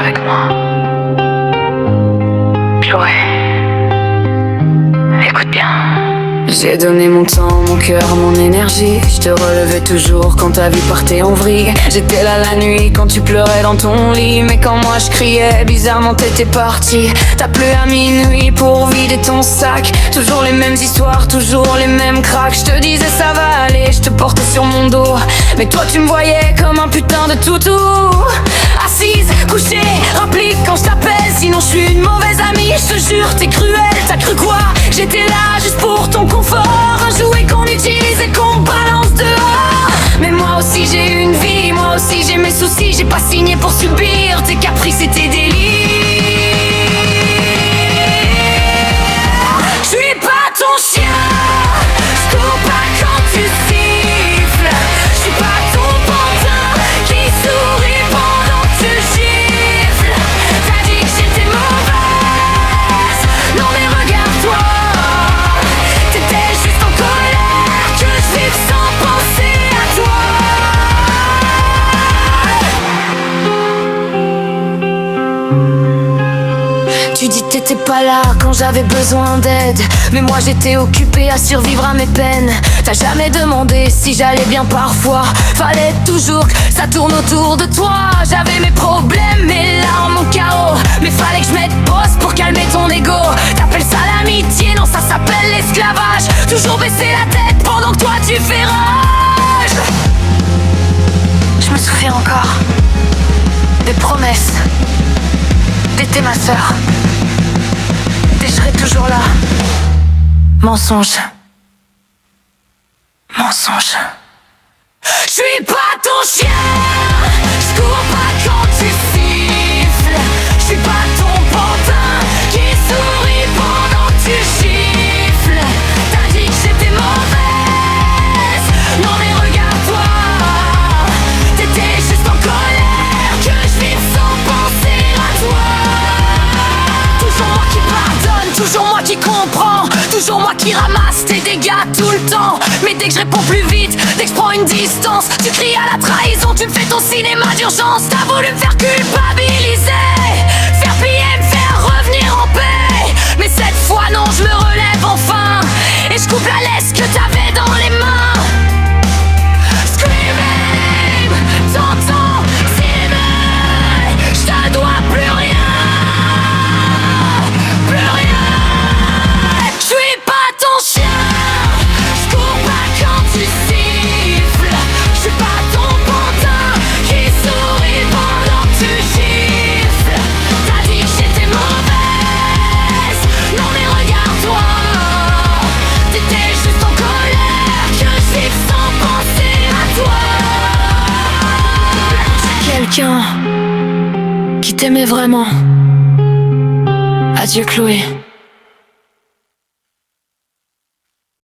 avec moi. Chloé, écoute bien. J'ai donné mon temps, mon cœur, mon énergie. Je te relevais toujours quand ta vie partait en vrille. J'étais là la nuit quand tu pleurais dans ton lit. Mais quand moi je criais, bizarrement t'étais parti. T'as plu à minuit pour vider ton sac. Toujours les mêmes histoires, toujours les mêmes cracks. Je te disais ça va aller, je te portais sur mon dos. Mais toi tu me voyais comme un putain de toutou. Assise, couchée, rapplique quand je t'appelle. Sinon je suis une mauvaise amie, je te jure t'es cruel. T'as cru quoi? J'étais là juste pour ton confort. Un jouet qu'on utilise et qu'on balance dehors. Mais moi aussi j'ai une vie, moi aussi j'ai mes soucis. J'ai pas signé pour subir tes caprices et tes délires. Je suis pas ton chien, je cours pas quand tu siffles. Je suis pas ton pantin qui sourit pendant que tu gifles. T'as dit que j'étais mauvaise, non mais regarde-toi. T'étais juste en colère que je vive sans penser à toi. Tu dis que t'étais pas là quand j'avais besoin d'aide. Mais moi j'étais occupée à survivre à mes peines. T'as jamais demandé si j'allais bien parfois. Fallait toujours que ça tourne autour de toi. J'avais mes problèmes, mes larmes, mon chaos. Mais fallait que je mette pause pour calmer ton ego. T'appelles ça l'amitié, non ça s'appelle l'esclavage. Toujours baisser la tête pendant que toi tu fais rage. Je me souviens encore des promesses. T'étais ma sœur. Et je serai toujours là. Mensonge. Mensonge. Je suis pas ton chien. Je cours pas quand tu siffles. Je suis pas ton pantin qui sourit pendant que tu gifles. T'as dit que j'étais mauvaise, non mais regarde-toi. T'étais juste en colère que je vive sans penser à toi. Toujours moi qui pardonne, toujours moi qui comprends. Toujours moi qui ramasse tes dégâts tout le temps. Mais dès que je réponds plus vite, dès que je prends une distance, tu cries à la trahison, tu me fais ton cinéma d'urgence. T'as voulu me faire culpabiliser, faire payer, me faire revenir en paix. Mais cette fois non, je me relève enfin. Et je coupe la laisse que t'avais dans les mains. Screaming, t'entends, s'il veut, je te dois plus rien. Plus rien. Je suis pas ton chien. Je cours pas quand tu siffles. Je suis pas ton pantin qui sourit pendant que tu gifles. T'as dit que j'étais mauvaise, non mais regarde-toi. T'étais juste en colère que je vive sans penser à toi. Quelqu'un qui t'aimait vraiment. Adieu Chloé.